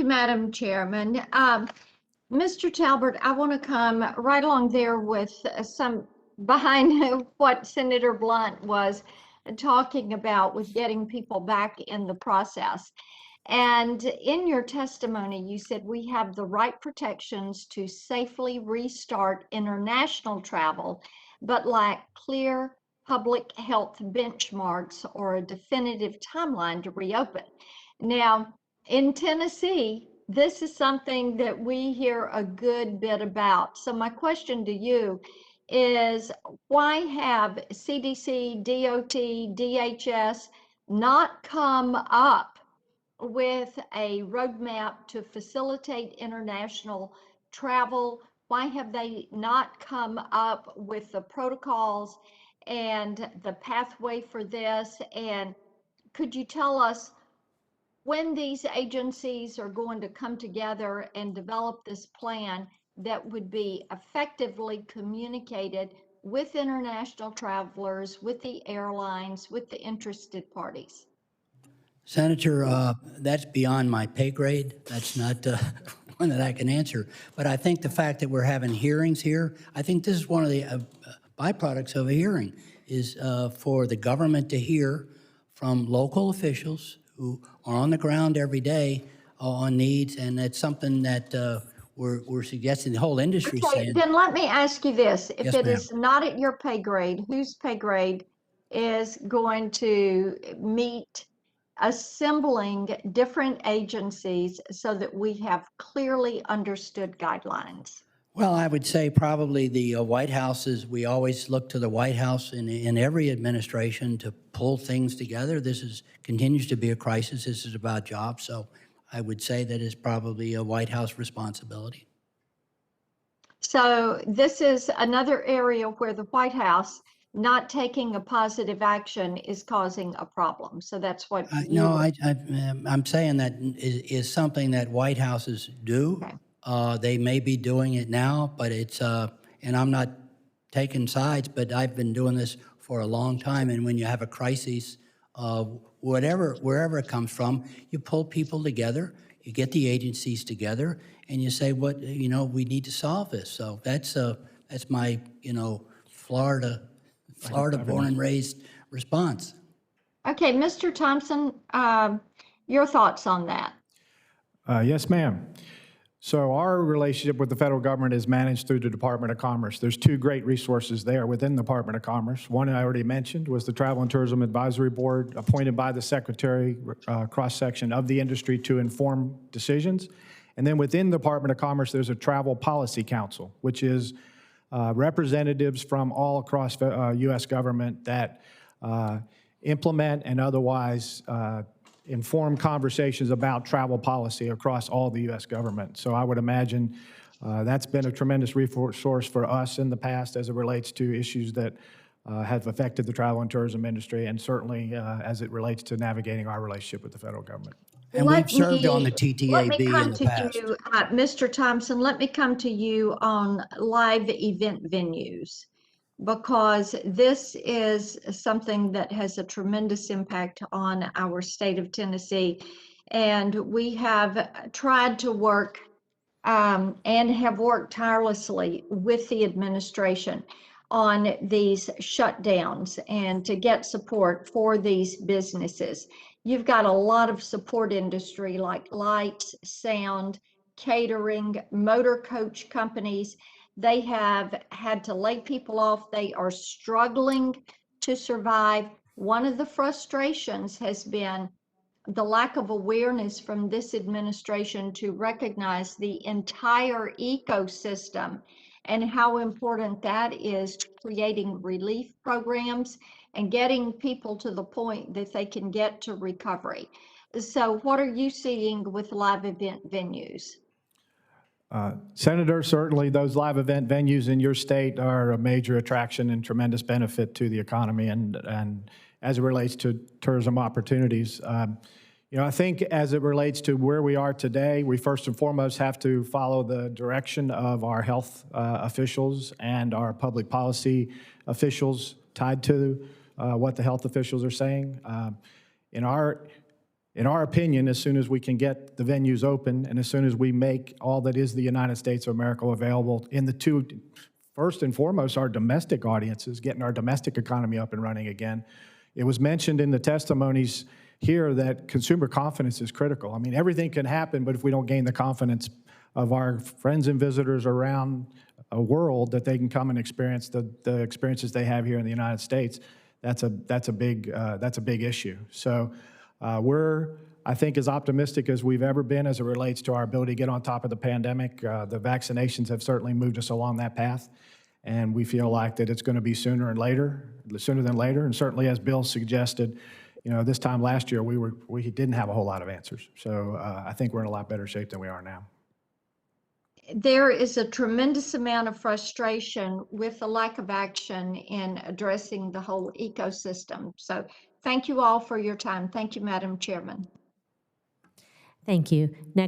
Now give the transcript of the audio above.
you, Madam Chairman. Mr. Talbert, I want to come right along there with some behind what Senator Blunt was talking about with getting people back in the process. And in your testimony, you said we have the right protections to safely restart international travel, but lack clear public health benchmarks or a definitive timeline to reopen. Now, in Tennessee, this is something that we hear a good bit about. So my question to you is, why have CDC, DOT, DHS not come up with a roadmap to facilitate international travel? Why have they not come up with the protocols and the pathway for this? And could you tell us when these agencies are going to come together and develop this plan that would be effectively communicated with international travelers, with the airlines, with the interested parties? Senator, that's beyond my pay grade. That's not one that I can answer. But I think the fact that we're having hearings here, I think this is one of the byproducts of a hearing, is for the government to hear from local officials who are on the ground every day on needs, and it's something that we're suggesting the whole industry Okay, saying. then let me ask you this. If Yes, it ma'am. is not at your pay grade, whose pay grade is going to meet assembling different agencies so that we have clearly understood guidelines? Well, I would say probably the White House is, we always look to the White House in every administration to pull things together. This continues to be a crisis. This is about jobs. So I would say that is probably a White House responsibility. So this is another area where the White House not taking a positive action is causing a problem. So that's what No, I'm saying that is something that White Houses do. Okay. They may be doing it now, but it's, and I'm not taking sides, but I've been doing this for a long time. And when you have a crisis, wherever it comes from, you pull people together, you get the agencies together, and you say, we need to solve this. So that's my, Florida born and raised response. Okay, Mr. Thompson, your thoughts on that? Yes, ma'am. So our relationship with the federal government is managed through the Department of Commerce. There's two great resources there within the Department of Commerce. One I already mentioned was the Travel and Tourism Advisory Board appointed by the Secretary, cross-section of the industry to inform decisions. And then within the Department of Commerce, there's a Travel Policy Council, which is representatives from all across the U.S. government that implement and otherwise inform conversations about travel policy across all the U.S. government. So I would imagine that's been a tremendous resource for us in the past as it relates to issues that have affected the travel and tourism industry, and certainly as it relates to navigating our relationship with the federal government. And we've served on the TTAB in the past. Let me come to you, Mr. Thompson, let me come to you on live event venues, because this is something that has a tremendous impact on our state of Tennessee. And we have tried to work and have worked tirelessly with the administration on these shutdowns and to get support for these businesses. You've got a lot of support industry like lights, sound, catering, motor coach companies. They have had to lay people off. They are struggling to survive. One of the frustrations has been the lack of awareness from this administration to recognize the entire ecosystem and how important that is to creating relief programs and getting people to the point that they can get to recovery. So what are you seeing with live event venues? Senator, certainly those live event venues in your state are a major attraction and tremendous benefit to the economy and as it relates to tourism opportunities. I think as it relates to where we are today, we first and foremost have to follow the direction of our health officials and our public policy officials tied to what the health officials are saying. In our in our opinion, as soon as we can get the venues open and as soon as we make all that is the United States of America available in the two, first and foremost, our domestic audiences, getting our domestic economy up and running again. It was mentioned in the testimonies here that consumer confidence is critical. I mean, everything can happen, but if we don't gain the confidence of our friends and visitors around a world that they can come and experience the experiences they have here in the United States, that's a big issue. So we're, I think, as optimistic as we've ever been as it relates to our ability to get on top of the pandemic. The vaccinations have certainly moved us along that path, and we feel like that it's going to be sooner than later. And certainly, as Bill suggested, you know, this time last year we didn't have a whole lot of answers. So I think we're in a lot better shape than we are now. There is a tremendous amount of frustration with the lack of action in addressing the whole ecosystem. So thank you all for your time. Thank you, Madam Chairman. Thank you. Next.